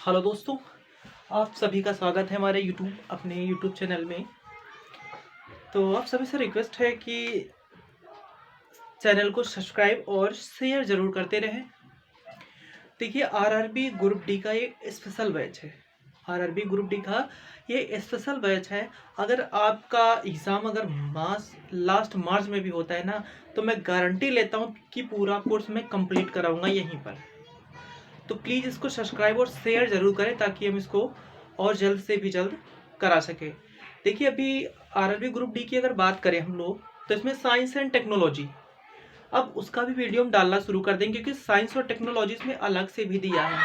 Hello दोस्तों, आप सभी का स्वागत है हमारे अपने यूट्यूब चैनल में। तो आप सभी से रिक्वेस्ट है कि चैनल को सब्सक्राइब और शेयर ज़रूर करते रहें। देखिए, आरआरबी ग्रुप डी का ये स्पेशल बैच है। आरआरबी ग्रुप डी का ये स्पेशल बैच है। अगर आपका एग्ज़ाम अगर लास्ट मार्च में भी होता है ना, तो मैं गारंटी लेता हूँ कि पूरा कोर्स मैं कंप्लीट कराऊंगा यहीं पर। तो प्लीज़ इसको सब्सक्राइब और शेयर ज़रूर करें ताकि हम इसको और जल्द से भी जल्द करा सकें। देखिए, अभी आरआरबी ग्रुप डी की अगर बात करें हम लोग, तो इसमें साइंस एंड टेक्नोलॉजी, अब उसका भी वीडियो हम डालना शुरू कर देंगे क्योंकि साइंस और टेक्नोलॉजी में अलग से भी दिया है।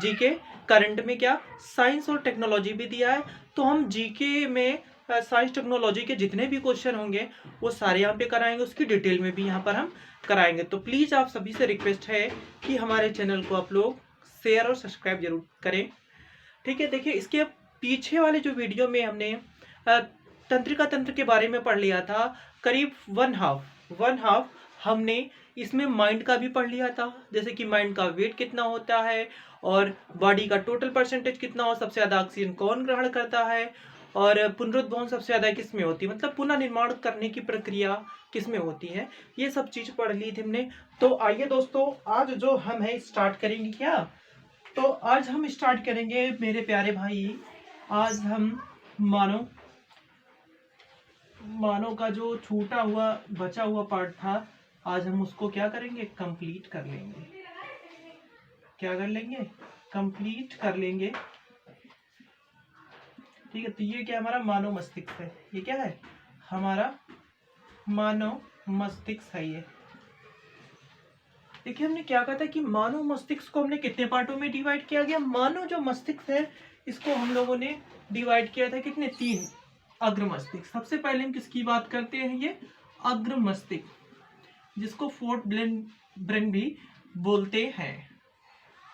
जीके करंट में क्या साइंस और टेक्नोलॉजी भी दिया है, तो हम जीके में साइंस टेक्नोलॉजी के जितने भी क्वेश्चन होंगे वो सारे यहाँ पे कराएंगे, उसकी डिटेल में भी यहाँ पर हम कराएंगे। तो प्लीज़ आप सभी से रिक्वेस्ट है कि हमारे चैनल को आप लोग शेयर और सब्सक्राइब जरूर करें, ठीक है। देखिए, इसके पीछे वाले जो वीडियो में हमने तंत्रिका तंत्र के बारे में पढ़ लिया था, करीब वन हाफ हमने इसमें माइंड का भी पढ़ लिया था, जैसे कि माइंड का वेट कितना होता है और बॉडी का टोटल परसेंटेज कितना और सबसे ज़्यादा ऑक्सीजन कौन ग्रहण करता है और पुनरुद्भवन सबसे ज़्यादा किस में होती है, मतलब पुनः निर्माण करने की प्रक्रिया किस में होती है, ये सब चीज़ पढ़ ली थी हमने। तो आइए दोस्तों, आज जो हम है स्टार्ट करेंगे क्या। तो आज हम स्टार्ट करेंगे मेरे प्यारे भाई, आज हम मानव का जो छूटा हुआ बचा हुआ पार्ट था, आज हम उसको क्या करेंगे, कंप्लीट कर लेंगे। क्या कर लेंगे, कंप्लीट कर लेंगे, ठीक है। तो ये क्या हमारा मानव मस्तिष्क है, ये क्या है हमारा मानव मस्तिष्क है ये। देखिए, हमने क्या कहा था कि मानव मस्तिष्क को हमने कितने पार्टों में डिवाइड किया गया। मानव जो मस्तिष्क है इसको हम लोगों ने डिवाइड किया था कितने, 3। अग्र मस्तिष्क, सबसे पहले हम किसकी बात करते हैं, ये अग्र मस्तिष्क, जिसको फोर्थ ब्रेन भी बोलते हैं।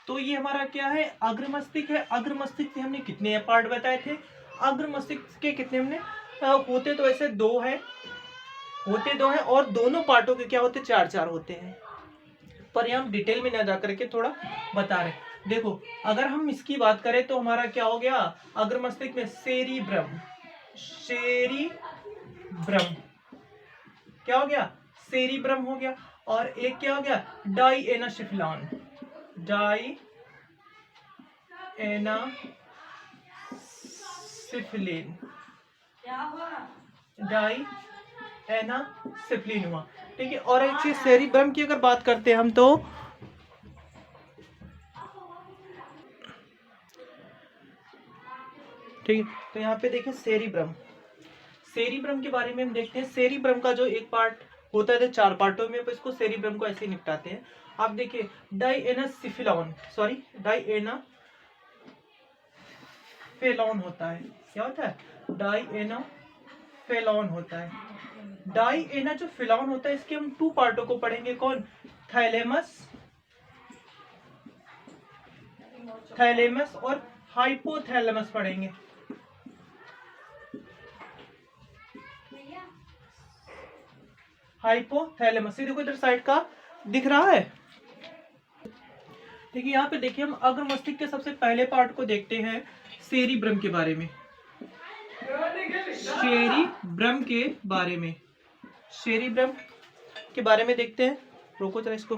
तो ये हमारा क्या है, अग्र मस्तिष्क है। अग्र मस्तिष्क से हमने कितने पार्ट बताए थे, अग्र मस्तिष्क के कितने हमने होते तो ऐसे दो है और दोनों पार्टों के क्या होते, 4 होते हैं। पर हम डिटेल में ना जा करके थोड़ा बता रहे। देखो, अगर हम इसकी बात करें तो हमारा क्या हो गया, अग्र मस्तिष्क में सेरिब्रम क्या हो गया, सेरिब्रम हो गया। और एक क्या हो गया, डाइएनासिफिलॉन डाइएनासिफिलिन हुआ, ठीक है। और एक चीज सेरिब्रम की अगर बात करते हैं हम तो ठीक है, तो यहाँ पे देखिए सेरिब्रम के बारे में हम देखते हैं। सेरिब्रम का जो एक पार्ट होता है 4 पार्टों में, इसको सेरिब्रम को ऐसे निपटाते हैं। आप देखिए, डाइएनाफेलॉन होता है, क्या होता है, डाइएनाफेलॉन होता है। डाइएना जो फिलॉन होता है, इसके हम 2 पार्टों को पढ़ेंगे, कौन, थैलेमस और हाइपोथैलेमस पढ़ेंगे। हाइपोथैलेमस, ये देखो इधर साइड का दिख रहा है। देखिए, यहाँ पे देखिए, हम अग्र मस्तिष्क के सबसे पहले पार्ट को देखते हैं, सेरिब्रम के बारे में। सेरिब्रम के बारे में देखते हैं। रोको जरा इसको,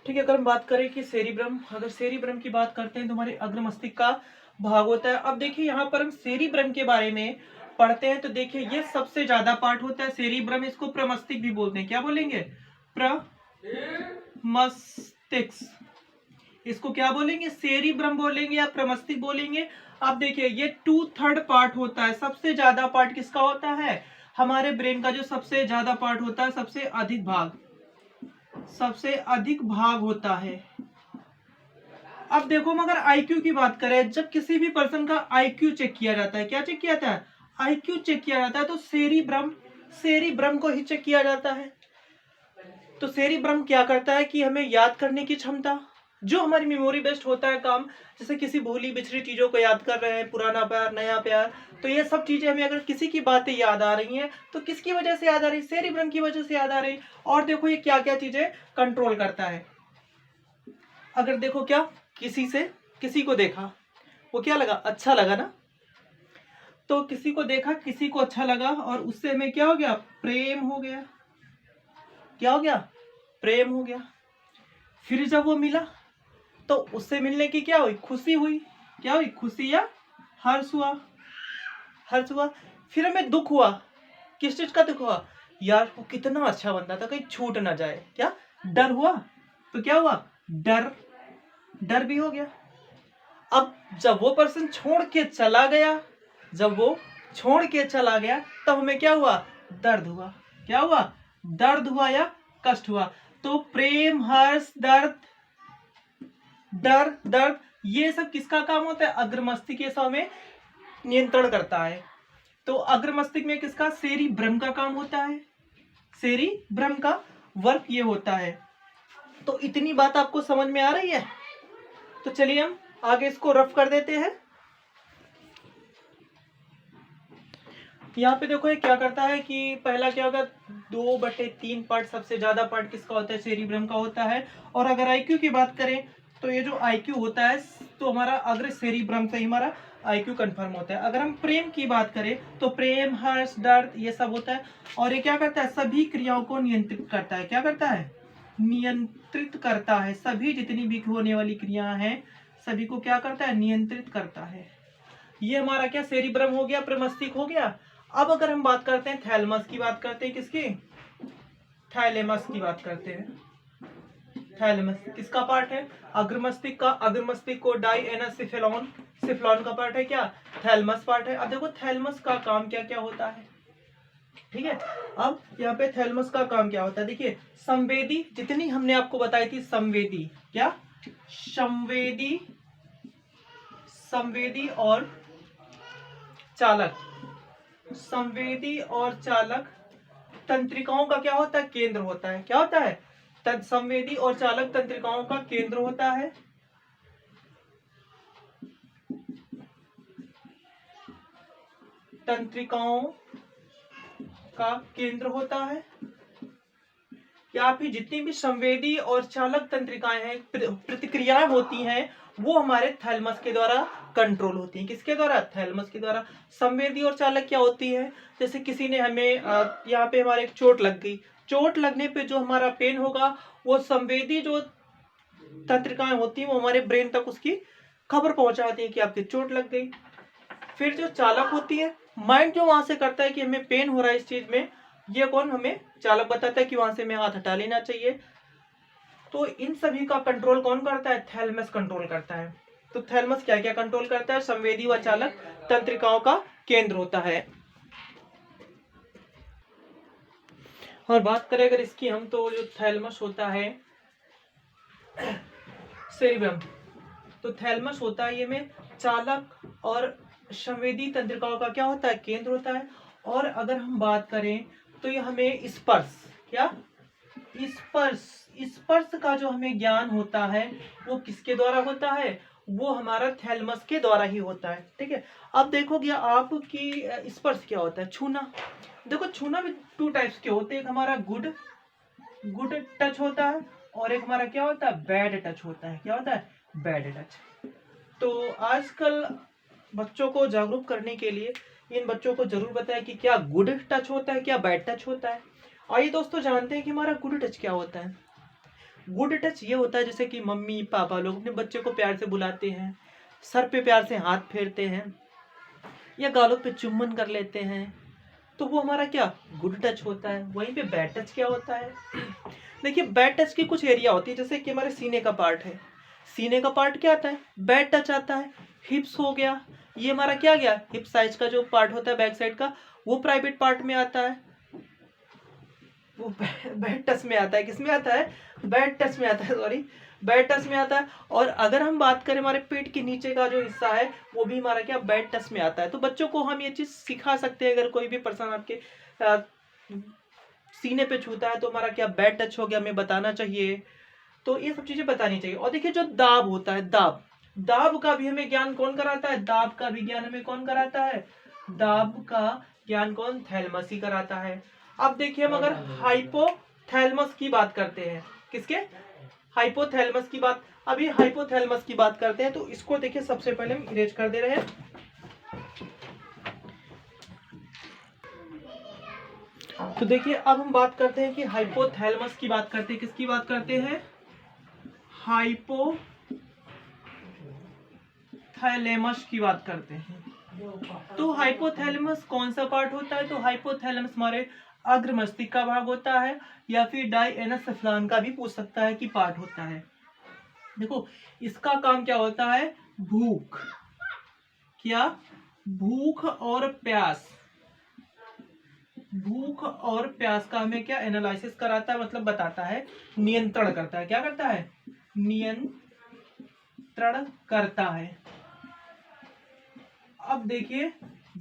ठीक है। अगर हम बात करें कि अगर सेरिब्रम की बात करते हैं तो हमारे अग्र मस्तिष्क का भाग होता है। अब देखिए, यहाँ पर हम सेरिब्रम के बारे में पढ़ते हैं तो देखिए, ये सबसे ज्यादा पार्ट होता है सेरिब्रम, इसको प्रमस्तिष्क भी बोलते हैं। क्या बोलेंगे, प्रमस्तिष्क, इसको क्या बोलेंगे, सेरिब्रम बोलेंगे या प्रमस्तिष्क बोलेंगे। अब देखिए, ये 2/3 पार्ट होता है। सबसे ज्यादा पार्ट किसका होता है, हमारे ब्रेन का जो सबसे ज्यादा पार्ट होता है, सबसे अधिक भाग होता है। अब देखो, हम अगर आईक्यू की बात करें, जब किसी भी पर्सन का आईक्यू चेक किया जाता है, क्या चेक किया जाता है, आईक्यू चेक किया जाता है, तो सेरिब्रम को ही चेक किया जाता है। तो सेरिब्रम क्या करता है कि हमें याद करने की क्षमता, जो हमारी मेमोरी बेस्ड होता है काम, जैसे किसी भूली बिछड़ी चीजों को याद कर रहे हैं, पुराना प्यार, नया प्यार, तो ये सब चीजें हमें अगर किसी की बातें याद आ रही हैं तो किसकी वजह से याद आ रही है, सेरिब्रम की वजह से याद आ रही है। और देखो, ये क्या क्या चीजें कंट्रोल करता है। अगर देखो क्या, किसी को देखा, वो क्या लगा, अच्छा लगा ना, तो किसी को देखा, किसी को अच्छा लगा, और उससे हमें क्या हो गया, प्रेम हो गया। क्या हो गया, प्रेम हो गया। फिर जब वो मिला तो उससे मिलने की क्या हुई, खुशी हुई। क्या हुई, खुशी या हर्ष हुआ, हर्ष हुआ। फिर हमें दुख हुआ, किस चीज का दुख हुआ, यार वो कितना अच्छा बंदा था, कहीं छूट ना जाए। क्या, डर हुआ। तो क्या हुआ, डर, डर भी हो गया। अब जब वो पर्सन छोड़ के चला गया, जब वो छोड़ के चला गया, तब हमें क्या हुआ, दर्द हुआ। क्या हुआ, दर्द हुआ या कष्ट हुआ। तो प्रेम, हर्ष, दर्द, डर, दर्द, ये सब किसका काम होता है, अग्र मस्तिष्क ये सब में नियंत्रण करता है। तो अग्र मस्तिष्क में किसका, सेरिब्रम का काम होता है। सेरिब्रम का वर्क ये होता है। तो इतनी बात आपको समझ में आ रही है। तो चलिए हम आगे इसको रफ कर देते हैं। यहाँ पे देखो ये क्या करता है कि पहला क्या होगा, 2/3 पार्ट, सबसे ज्यादा पार्ट किसका होता है, सेरिब्रम का होता है। और अगर आईक्यू की बात करें तो ये जो आईक्यू होता है तो हमारा अग्र सेरिब्रम से ही हमारा आईक्यू कंफर्म होता है। अगर हम प्रेम की बात करें तो प्रेम, हर्ष, दर्द ये सब होता है। और ये क्या करता है, सभी क्रियाओं को नियंत्रित करता है। क्या करता है, नियंत्रित करता है। सभी जितनी भी होने वाली क्रियाएं हैं सभी को क्या करता है, नियंत्रित करता है। ये हमारा क्या, सेरिब्रम हो गया, प्रमस्तिष्क हो गया। अब अगर हम बात करते हैं थैलमस की, बात करते हैं किसकी, थैलेमस की बात करते हैं। थैलेमस किसका पार्ट है, अग्र मस्तिष्क का। अग्र मस्तिष्क को डाइएनासिफेलॉन, सिफलॉन का पार्ट है क्या, थैलमस पार्ट है। अब देखो थैलमस का काम क्या क्या होता है, ठीक है। अब यहाँ पे थैलमस का काम क्या होता है, देखिए, संवेदी, जितनी हमने आपको बताई थी संवेदी, क्या, संवेदी, संवेदी और चालक, संवेदी और चालक तंत्रिकाओं का क्या होता है, केंद्र होता है। क्या होता है, संवेदी और चालक तंत्रिकाओं का केंद्र होता है। तंत्रिकाओं का केंद्र होता है। या फिर जितनी भी संवेदी और चालक तंत्रिकाएं हैं, प्रतिक्रियाएं होती हैं, वो हमारे थैलमस के द्वारा कंट्रोल होती हैं। किसके द्वारा, थैलमस के द्वारा। संवेदी और चालक क्या होती है, जैसे किसी ने हमें यहाँ पे हमारे एक चोट लग गई, चोट लगने पे जो हमारा पेन होगा, वो संवेदी जो तंत्रिकाएं होती हैं वो हमारे ब्रेन तक उसकी खबर पहुंचाती है कि आपकी चोट लग गई। फिर जो चालक होती है, माइंड जो वहां से करता है कि हमें पेन हो रहा है इस चीज में, ये कौन, हमें चालक बताता है कि वहां से हमें हाथ हटा लेना चाहिए। तो इन सभी का कंट्रोल कौन करता है, थैलमस कंट्रोल करता है। तो थैलमस क्या क्या कंट्रोल करता है, संवेदी व चालक तंत्रिकाओं का केंद्र होता है। और बात करें अगर इसकी हम, तो जो थैलमस होता है, सेरिब्रम, तो थैलमस होता है ये में चालक और संवेदी तंत्रिकाओं का क्या होता है, केंद्र होता है। और अगर हम बात करें तो ये हमें स्पर्श, क्या, स्पर्श, स्पर्श का जो हमें ज्ञान होता है वो किसके द्वारा होता है, वो हमारा थैलमस के द्वारा ही होता है। ठीक है। अब देखोगे आप कि स्पर्श क्या होता है, छूना। देखो छूना भी 2 टाइप्स के होते हैं, एक हमारा गुड टच होता है, और एक हमारा क्या होता है, बैड टच होता है। क्या होता है, बैड टच। तो आजकल बच्चों को जागरूक करने के लिए इन बच्चों को जरूर बताएं कि क्या गुड टच होता है, क्या बैड टच होता है। आइए दोस्तों जानते हैं कि हमारा गुड टच क्या होता है। गुड टच ये होता है जैसे कि मम्मी पापा लोग अपने बच्चे को प्यार से बुलाते हैं, सर पे प्यार से हाथ फेरते हैं, या गालों पे चुम्बन कर लेते हैं, तो वो हमारा क्या, गुड टच होता है। वहीं पे बैड टच क्या होता है, देखिए बैड टच की कुछ एरिया होती है, जैसे कि हमारे सीने का पार्ट है, सीने का पार्ट क्या आता है, बैड टच आता है। हिप्स हो गया, ये हमारा क्या गया, हिप साइज का जो पार्ट होता है बैक साइड का, वो प्राइवेट पार्ट में आता है, वो बैड टच में आता है। किस में आता है, बैड टच में आता है, सॉरी, बैड टच में आता है। और अगर हम बात करें हमारे पेट के नीचे का जो हिस्सा है वो भी हमारा क्या, बैड टच में आता है। तो बच्चों को हम ये चीज सिखा सकते हैं, अगर कोई भी पर्सन आपके सीने पे छूता है तो हमारा क्या, बैड टच हो गया, हमें बताना चाहिए। तो ये सब चीजें बतानी चाहिए। और देखिए जो दाब होता है, दाब, दाब का भी हमें ज्ञान कौन कराता है, दाब का भी ज्ञान हमें कौन कराता है, दाब का ज्ञान कौन, थैलमस ही कराता है। अब देखिए हम अगर हाइपोथैलमस की बात करते हैं, किसके, हाइपोथैलेमस की बात, अभी हाइपोथैलेमस की बात करते हैं। तो इसको देखिए सबसे पहले हम इरेज कर दे रहे हैं। तो देखिए अब हम बात करते हैं कि हाइपोथैलेमस की बात करते हैं, किसकी बात करते हैं, हाइपोथैलेमस की बात करते हैं। तो हाइपोथैलेमस कौन सा पार्ट होता है, तो हाइपोथैलेमस हमारे अग्र मस्तिष्क का भाग होता है, या फिर डायएनासेफलान का भी पूछ सकता है कि पार्ट होता है। देखो इसका काम क्या होता है, भूख, क्या, भूख और प्यास, भूख और प्यास का हमें क्या एनालिसिस कराता है, मतलब बताता है, नियंत्रण करता है। क्या करता है, नियंत्रण करता है। अब देखिए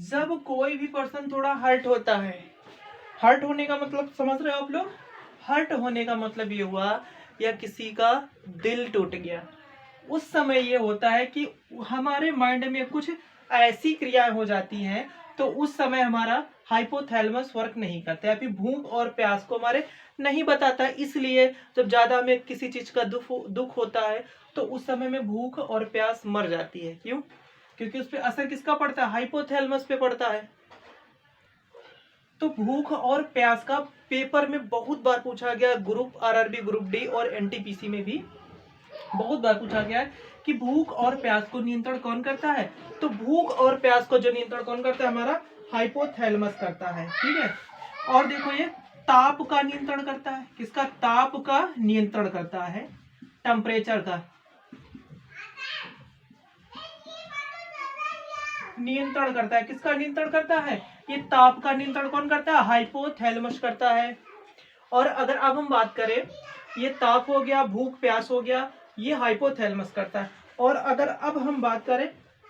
जब कोई भी पर्सन थोड़ा हर्ट होता है, हर्ट होने का मतलब समझ रहे हो आप लोग, हर्ट होने का मतलब ये हुआ या किसी का दिल टूट गया, उस समय ये होता है कि हमारे माइंड में कुछ ऐसी क्रियाएं हो जाती हैं, तो उस समय हमारा हाइपोथैलेमस वर्क नहीं करता है, फिर भूख और प्यास को हमारे नहीं बताता है। इसलिए जब ज्यादा हमें किसी चीज का दुख होता है तो उस समय में भूख और प्यास मर जाती है। क्यों, क्योंकि उस पर असर किसका पड़ता है, हाइपोथैलेमस पे पड़ता है। तो भूख और प्यास का पेपर में बहुत बार पूछा गया, ग्रुप आरआरबी, ग्रुप डी और एनटीपीसी में भी बहुत बार पूछा गया है कि भूख और प्यास को नियंत्रण कौन करता है। तो भूख और प्यास को जो नियंत्रण कौन करता है, हमारा हाइपोथैलेमस करता है। ठीक है, और देखो ये ताप का नियंत्रण करता है, किसका, ताप का नियंत्रण करता है, टेम्परेचर का नियंत्रण करता है। किसका नियंत्रण करता है, ये ताप का नियंत्रण कौन करता है, हाइपोथैलेमस करता है। और अगर अब हम बात करें, ये ताप हो गया, भूख प्यास हो गया, ये हाइपोथैलेमस करता है। और अगर अब हम बात करें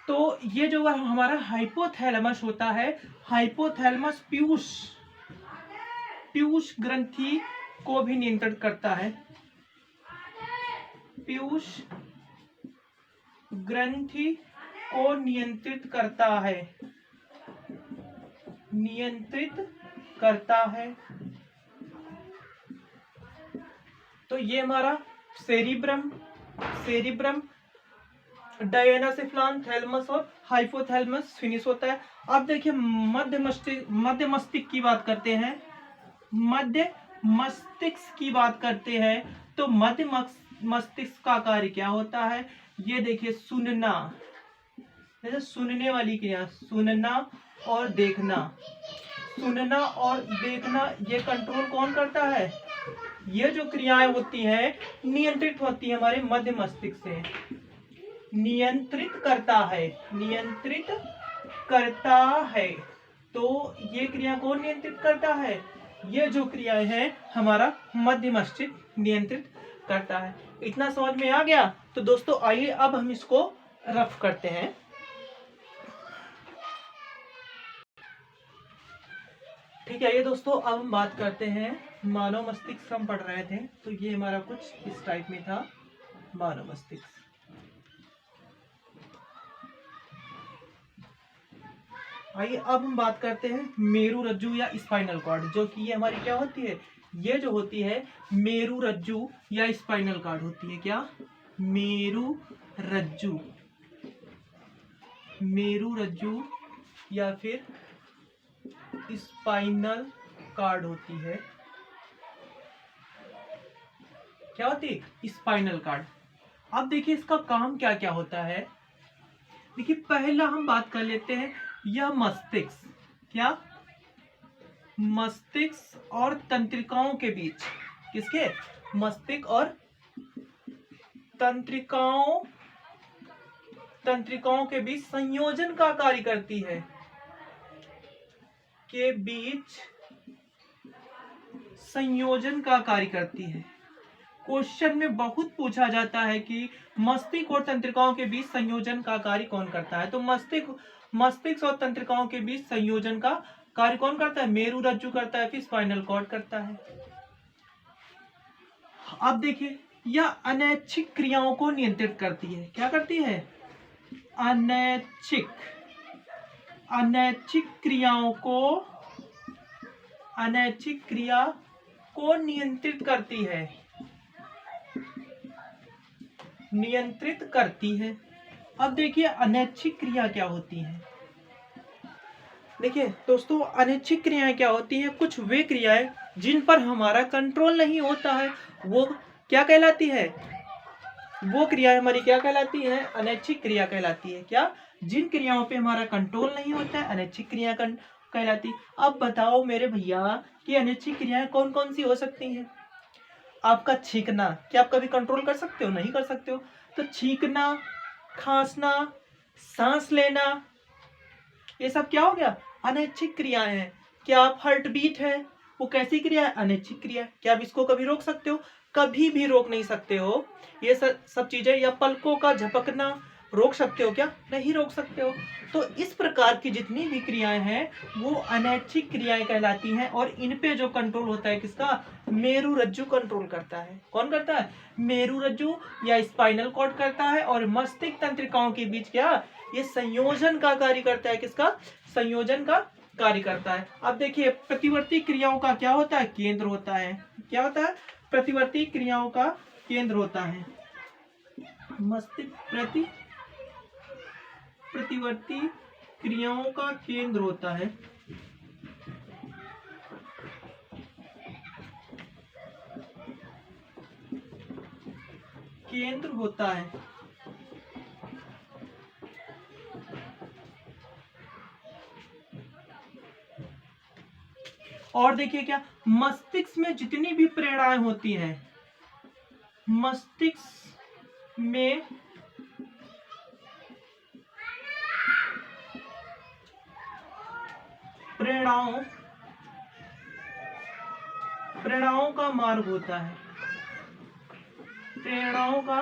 तो ये जो हमारा हाइपोथैलेमस होता है, हाइपोथैलेमस पीयूष, पीयूष ग्रंथि को भी नियंत्रित करता है, पीयूष ग्रंथि को नियंत्रित करता है, नियंत्रित करता है। तो ये हमारा सेरिब्रम, सेरिब्रम, डायनासेफलान, थैलेमस और हाइपोथैलेमस फिनिश होता है। अब देखिए मध्य मस्तिष्क, मध्य मस्तिष्क की बात करते हैं, मध्य मस्तिष्क की बात करते हैं। तो मध्य मस्तिष्क का कार्य क्या होता है, ये देखिए सुनना, जैसे सुनने वाली क्रिया, सुनना और देखना, सुनना और देखना, ये कंट्रोल कौन करता है, ये जो क्रियाएं होती हैं नियंत्रित होती है हमारे मध्य मस्तिष्क से, नियंत्रित करता है, नियंत्रित करता है। तो ये क्रिया कौन नियंत्रित करता है, ये जो क्रियाएं हैं हमारा मध्य मस्तिष्क नियंत्रित करता है। इतना समझ में आ गया। तो दोस्तों आइए अब हम इसको रफ करते हैं। ठीक है, ये दोस्तों अब हम बात करते हैं, मानव मस्तिष्क हम पढ़ रहे थे, तो ये हमारा कुछ इस टाइप में था मानव मस्तिष्क। आइए अब हम बात करते हैं मेरु रज्जु या स्पाइनल कॉर्ड, जो कि ये हमारी क्या होती है, ये जो होती है मेरु रज्जु या स्पाइनल कॉर्ड होती है। क्या, मेरु रज्जु, मेरु रज्जु या फिर स्पाइनल कॉर्ड होती है। क्या होती है, स्पाइनल कॉर्ड। अब देखिए इसका काम क्या क्या होता है। देखिए पहला हम बात कर लेते हैं, यह मस्तिष्क, क्या, मस्तिष्क और तंत्रिकाओं के बीच, किसके, मस्तिष्क और तंत्रिकाओं, तंत्रिकाओं के बीच संयोजन का कार्य करती है, के बीच संयोजन का कार्य करती है। क्वेश्चन में बहुत पूछा जाता है कि मस्तिष्क और तंत्रिकाओं के बीच संयोजन का कार्य कौन करता है। तो मस्तिष्क और तंत्रिकाओं के बीच संयोजन का कार्य कौन करता है, मेरु रज्जु करता है, फिर स्पाइनल कॉर्ड करता है। अब देखिए यह अनैच्छिक क्रियाओं को नियंत्रित करती है। क्या करती है, अनैच्छिक, अनैच्छिक क्रियाओं को, अनैच्छिक क्रिया को नियंत्रित करती है। नियंत्रित करती है। अब देखिए अनैच्छिक क्रिया क्या होती है। देखिए दोस्तों, अनैच्छिक क्रियाएं क्या होती हैं? कुछ वे क्रियाएं जिन पर हमारा कंट्रोल नहीं होता है, वो क्या कहलाती है? वो क्रियाएं हमारी क्या कहलाती है? अनैच्छिक क्रिया कहलाती है। क्या? जिन क्रियाओं पे हमारा कंट्रोल नहीं होता है, अनैच्छिक क्रिया कहलाती। अब बताओ मेरे भैया कि अनैच्छिक क्रियाएं कौन कौन सी हो सकती हैं? आपका छींकना, क्या आप कभी कंट्रोल कर सकते हो? नहीं कर सकते हो। तो छींकना, खांसना, सांस लेना, ये सब क्या हो गया? अनैच्छिक क्रियाएं हैं। क्या आप हार्ट बीट है, वो कैसी क्रिया है? अनैच्छिक क्रिया। क्या आप इसको कभी रोक सकते हो? कभी भी रोक नहीं सकते हो। ये सब चीजें, या पलकों का झपकना रोक सकते हो? क्या नहीं रोक सकते हो। तो इस प्रकार की जितनी भी क्रियाएं हैं वो अनैच्छिक क्रियाएं कहलाती हैं, और इन पे जो कंट्रोल होता है किसका? मेरुरज्जु कंट्रोल करता है। कौन करता है? मेरुरज्जु या स्पाइनल कॉर्ड करता है। और मस्तिष्क तंत्रिकाओं के बीच क्या? ये संयोजन का कार्य करता है। किसका? संयोजन का कार्य करता है। अब देखिए प्रतिवर्ती क्रियाओं का क्या होता है? केंद्र होता है। क्या होता है? प्रतिवर्ती क्रियाओं का केंद्र होता है मस्तिष्क। प्रतिवर्ती क्रियाओं का केंद्र होता है केंद्र होता है। और देखिए क्या, मस्तिष्क में जितनी भी प्रेरणाएं होती हैं, मस्तिष्क में प्रेरणाओं का मार्ग होता है। प्रेरणाओं का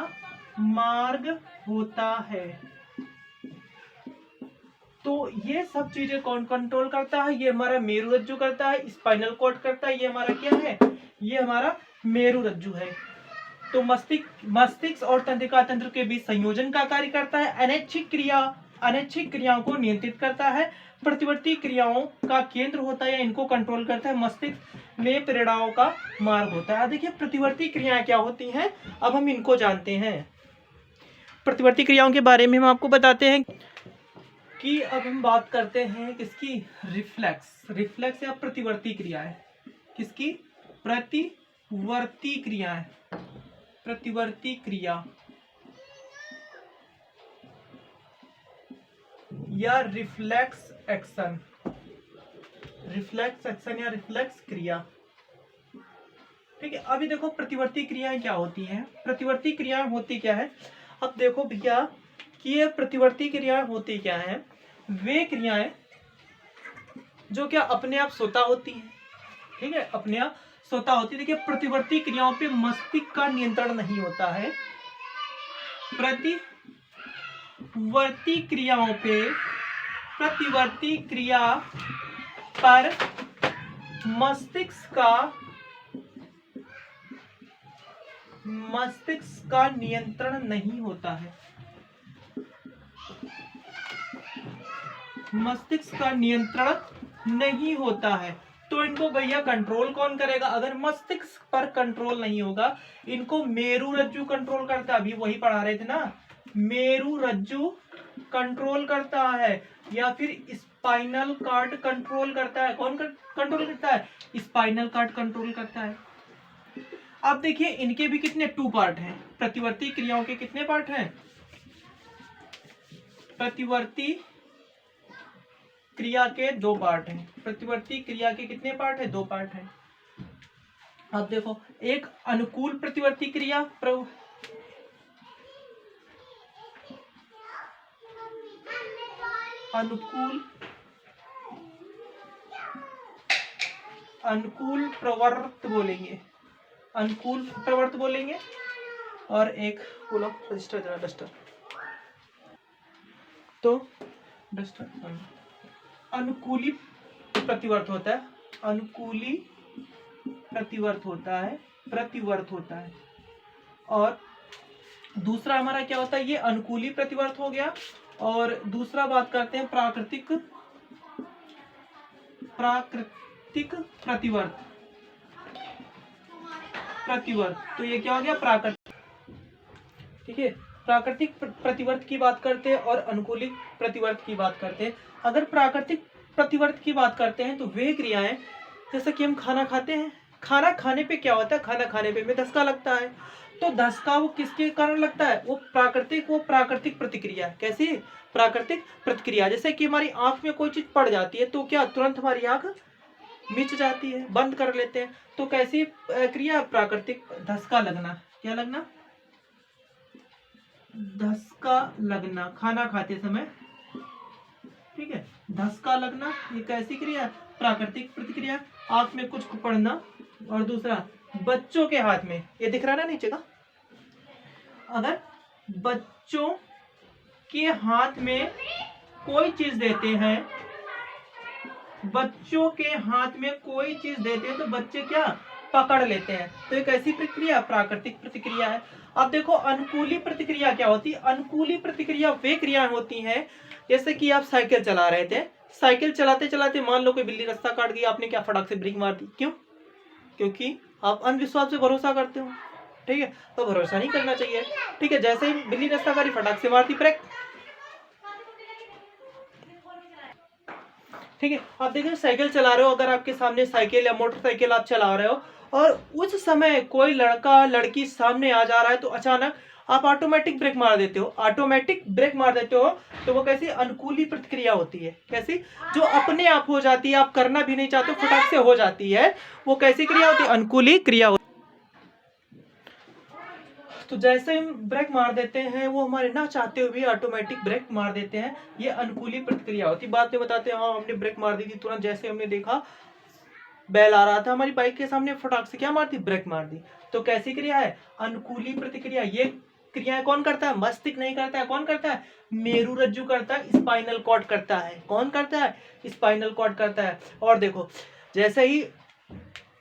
मार्ग होता है। तो ये सब चीजें कौन कंट्रोल करता है? ये हमारा मेरुरज्जु करता है, स्पाइनल कॉर्ड करता है। ये हमारा क्या है? ये हमारा मेरुरज्जु है। तो मस्तिष्क और तंत्रिका तंत्र के बीच संयोजन का कार्य करता है। अनैच्छिक क्रियाओं को नियंत्रित करता है। प्रतिवर्ती क्रियाओं का केंद्र होता है, इनको कंट्रोल करता है। मस्तिष्क में प्रेरणाओं का मार्ग होता है। देखिए प्रतिवर्ती क्रियाएं क्या होती हैं, अब हम इनको जानते हैं। प्रतिवर्ती क्रियाओं के बारे में हम आपको बताते हैं कि अब हम बात करते हैं किसकी? रिफ्लेक्स या प्रतिवर्ती क्रियाएं। किसकी? प्रतिवर्ती क्रियाएं। प्रतिवर्ती क्रिया या रिफ्लेक्स एक्शन या रिफ्लेक्स क्रिया। ठीक है। अभी देखो प्रतिवर्ती क्रियाएं क्या होती हैं। प्रतिवर्ती क्रियाएं होती क्या है? अब देखो भैया कि ये प्रतिवर्ती क्रियाएं होती क्या है। वे क्रियाएं जो क्या अपने आप स्वतः होती हैं। ठीक है, अपने आप स्वतः होती है। देखिए प्रतिवर्ती क्रियाओं पे मस्तिष्क का नियंत्रण नहीं होता है। प्रतिवर्ती क्रिया पर मस्तिष्क का नियंत्रण नहीं होता है। मस्तिष्क का नियंत्रण नहीं होता है। तो इनको भैया कंट्रोल कौन करेगा? अगर मस्तिष्क पर कंट्रोल नहीं होगा, इनको मेरुरज्जु कंट्रोल करता है। अभी वही पढ़ा रहे थे ना, मेरुरज्जु कंट्रोल करता है, या फिर स्पाइनल कॉर्ड कंट्रोल करता है। कौन कंट्रोल करता है? स्पाइनल कॉर्ड कंट्रोल करता है। अब देखिए इनके भी कितने 2 पार्ट हैं। प्रतिवर्ती क्रियाओं के कितने पार्ट हैं? प्रतिवर्ती क्रिया के 2 पार्ट हैं। प्रतिवर्ती क्रिया के कितने पार्ट हैं? 2 पार्ट हैं। अब देखो, एक अनुकूल प्रतिवर्ती क्रिया अनुकूल प्रवृत्त बोलेंगे। और एक बोलो रजिस्टर, जरा डस्टर। तो डस्टर अनुकूली प्रतिवर्त होता है। अनुकूली प्रतिवर्त होता है। और दूसरा हमारा क्या होता है? ये अनुकूली प्रतिवर्त हो गया। और दूसरा बात करते हैं प्राकृतिक प्रतिवर्त। तो ये क्या हो गया? ठीक है, प्राकृतिक प्रतिवर्त की बात करते हैं और अनुकूलित प्रतिवर्त की बात करते हैं। अगर प्राकृतिक प्रतिवर्त की बात करते हैं तो वे क्रियाएं, जैसे कि हम खाना खाते हैं, खाना खाने पे क्या होता है, खाना खाने पे हमें धक्का लगता है, तो धक्का वो किसके कारण लगता है, वो प्राकृतिक प्रतिक्रिया। कैसी प्राकृतिक प्रतिक्रिया, जैसे कि हमारी आंख में कोई चीज पड़ जाती है तो क्या तुरंत हमारी आंख मिच जाती है, बंद कर लेते हैं, तो कैसी क्रिया, प्राकृतिक धक्का लगना। क्या लगना, धक्का लगना, खाना खाते समय, ठीक है, धक्का लगना, ये कैसी क्रिया, प्राकृतिक प्रतिक्रिया। आंख में कुछ पड़ना, और दूसरा बच्चों के हाथ में, ये दिख रहा है ना नीचे का, अगर बच्चों के हाथ में कोई चीज देते हैं, बच्चों के हाथ में कोई चीज देते हैं तो बच्चे क्या पकड़ लेते हैं, तो एक ऐसी प्रक्रिया प्राकृतिक प्रतिक्रिया है। अब देखो अनुकूली प्रतिक्रिया क्या होती है, अनुकूली प्रतिक्रिया वे क्रियाएं होती हैं, जैसे कि आप साइकिल चला रहे थे, साइकिल चलाते चलाते मान लो कोई बिल्ली रास्ता काट गई, आपने क्या फटाक से ब्रेक मार दी, क्यों, क्योंकि आप अंधविश्वास पे भरोसा करते हो, ठीक है, तो भरोसा नहीं करना चाहिए, ठीक है। जैसे ही बिल्ली रास्ता काटी, फटाक से मारती ब्रेक, ठीक है। आप देखिए साइकिल चला रहे हो, अगर आपके सामने साइकिल या मोटरसाइकिल आप चला रहे हो और उस समय कोई लड़का लड़की सामने आ जा रहा है, तो अचानक आप ऑटोमेटिक ब्रेक मार देते हो, ऑटोमेटिक ब्रेक मार देते हो, तो वो कैसी अनुकूली प्रतिक्रिया होती है, कैसी, जो अपने आप हो जाती है, आप करना भी नहीं चाहते, फटाक से हो जाती है, वो कैसी क्रिया होती है, अनुकूली क्रिया होती है। तो जैसे हम ब्रेक मार देते हैं, वो हमारे ना चाहते हुए भी ऑटोमेटिक ब्रेक मार देते हैं, ये अनुकूली प्रतिक्रिया होती है। बाद में बताते हैं, हाँ हमने ब्रेक मार दी थी, तुरंत जैसे हमने देखा बैल आ रहा था हमारी बाइक के सामने, फटाक से क्या मार दी, ब्रेक मार दी, तो कैसी क्रिया है, अनुकूली प्रतिक्रिया। ये क्रियाएं कौन करता है, मस्तिष्क नहीं करता है, कौन करता है, मेरुरज्जु करता है, स्पाइनल कॉर्ड करता है, कौन करता है, स्पाइनल कॉर्ड करता है। और देखो जैसे ही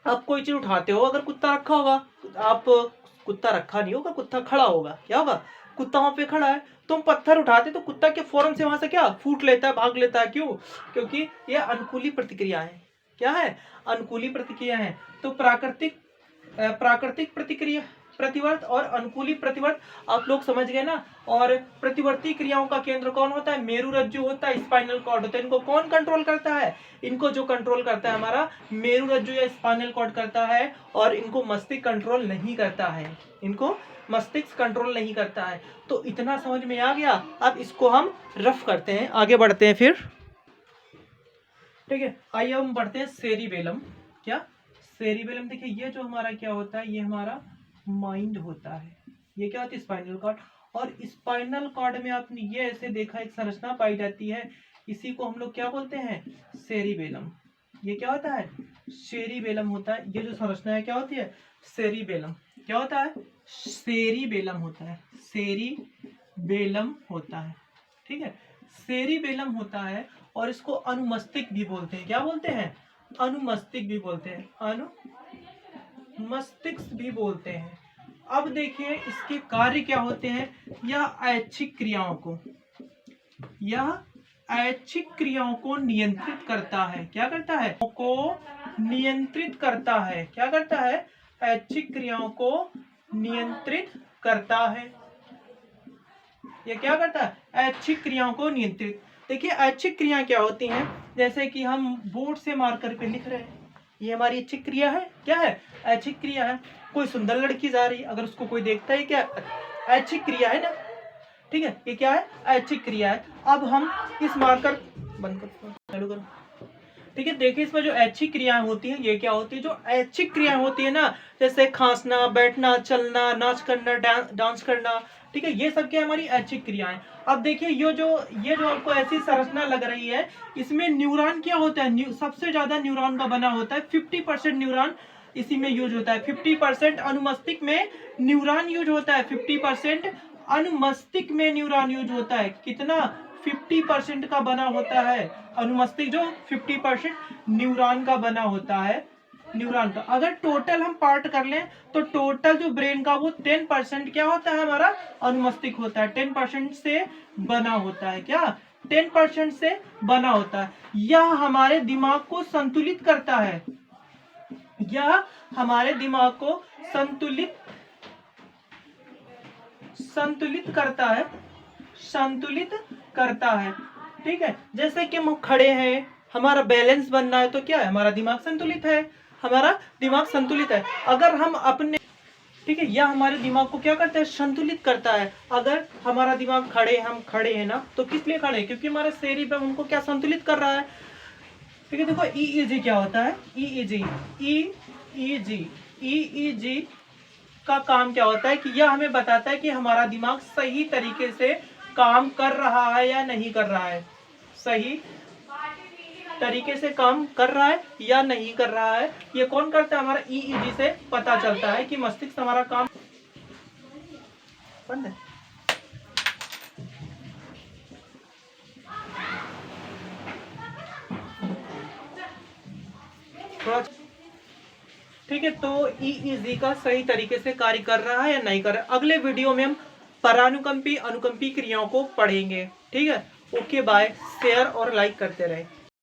आप कोई चीज उठाते हो, अगर कुत्ता रखा होगा, आप कुत्ता रखा नहीं होगा, कुत्ता खड़ा होगा, क्या होगा, कुत्ता वहां पे खड़ा है, तुम पत्थर उठाते तो कुत्ता के फौरन से वहां से क्या फूट लेता है, भाग लेता है, क्यों, क्योंकि ये अनुकूली प्रतिक्रिया है, क्या है, अनुकूली प्रतिक्रिया है। तो प्राकृतिक प्रतिक्रिया प्रतिवर्त और अनुकूली प्रतिवर्त आप लोग समझ गए ना। और प्रतिवर्ती क्रियाओं का केंद्र कौन होता है, मेरुरज्जु होता है, स्पाइनल कॉर्ड होता है। इनको कौन कंट्रोल करता है, इनको जो कंट्रोल करता है हमारा मेरुरज्जु या स्पाइनल कॉर्ड करता है, और इनको मस्तिष्क कंट्रोल नहीं करता है, इनको मस्तिष्क कंट्रोल नहीं करता है। तो इतना समझ में आ गया। अब इसको हम रफ करते हैं, आगे बढ़ते हैं फिर, ठीक है। आइए हम बढ़ते हैं सेरिबेलम। क्या, सेरिबेलम, देखिए ये जो हमारा क्या होता है, ये हमारा माइंड होता है, ये क्या होती है, स्पाइनल कॉर्ड। और स्पाइनल कॉर्ड में आपने ये ऐसे देखा एक संरचना पाई जाती है, इसी को हम लोग क्या बोलते हैं, सेरिबेलम। ये क्या होता है, सेरिबेलम होता है। ये जो संरचना है क्या होती है, सेरिबेलम। क्या होता है, सेरिबेलम होता है, सेरिबेलम होता है, ठीक है, सेरिबेलम होता है। और इसको अनुमस्तिष्क भी बोलते हैं, क्या बोलते हैं, अनुमस्तिष्क भी बोलते हैं, अनुमस्तिष्क भी बोलते हैं। अब देखिए इसके कार्य क्या होते हैं, यह ऐच्छिक क्रियाओं को नियंत्रित करता है, क्या करता है, को नियंत्रित करता है, क्या करता है, ऐच्छिक क्रियाओं को नियंत्रित करता है। ये क्या करता है, ऐच्छिक क्रियाओं को नियंत्रित। देखिए ऐच्छिक क्रियाएं क्या होती हैं, जैसे कि हम बोर्ड से मार्कर पे लिख रहे हैं, ये हमारी ऐच्छिक क्रिया है, क्या है, ऐच्छिक क्रिया है। कोई सुंदर लड़की जा रही है, अगर उसको कोई देखता है, क्या ऐच्छिक क्रिया है ना, ठीक है, ये क्या है, ऐच्छिक क्रिया है। अब हम इस मार्कर बंद कर, चालू करो, ठीक है। देखिए इसमें जो ऐच्छिक क्रियाएं होती हैं, ये क्या होती है, जो ऐच्छिक क्रियाएं होती है ना, जैसे खांसना, बैठना, चलना, नाच करना, डांस करना, ठीक है, ये सब क्या हमारी ऐच्छिक क्रियाएं। अब देखिए ये जो आपको ऐसी संरचना लग रही है, इसमें न्यूरॉन क्या होता है, सबसे ज्यादा न्यूरॉन का बना होता है, 50% न्यूरॉन इसी में यूज होता है, 50% अनुमस्तिष्क में न्यूरॉन यूज होता है, 50% अनुमस्तिष्क में न्यूरॉन यूज होता है। कितना, 50% का बना होता है अनुमस्तिष्क, जो 50% न्यूरॉन का बना होता है, न्यूरॉन का। अगर टोटल हम पार्ट कर लें तो टोटल जो ब्रेन का वो 10% क्या होता है, हमारा अनुमस्तिष्क होता है, 10% से बना होता है, क्या 10% से बना होता है। यह हमारे दिमाग को संतुलित करता है, यह हमारे दिमाग को संतुलित करता है, संतुलित करता है। ठीक है, जैसे कि हम खड़े हैं, हमारा बैलेंस बनना है तो क्या है, हमारा दिमाग संतुलित है, हमारा दिमाग संतुलित है। अगर हम अपने, ठीक है, यह हमारे दिमाग को क्या करता है, संतुलित करता है। अगर हमारा दिमाग खड़े, हम खड़े हैं ना, तो किस लिए खड़े हैं, क्योंकि हमारा सेरिब्रम हमको क्या संतुलित कर रहा है। ठीक है, देखो ईईजी क्या होता है, ईईजी, ईईजी, ईईजी का काम क्या होता है कि यह हमें बताता है कि हमारा दिमाग सही तरीके से काम कर रहा है या नहीं कर रहा है, सही तरीके से काम कर रहा है या नहीं कर रहा है। ये कौन करता है, हमारा ईईजी से पता चलता है कि मस्तिष्क हमारा काम बंद है। ठीक है, तो ईईजी का सही तरीके से कार्य कर रहा है या नहीं कर रहा है। अगले वीडियो में हम परानुकंपी अनुकंपी क्रियाओं को पढ़ेंगे। ठीक है, ओके बाय, शेयर और लाइक करते रहे।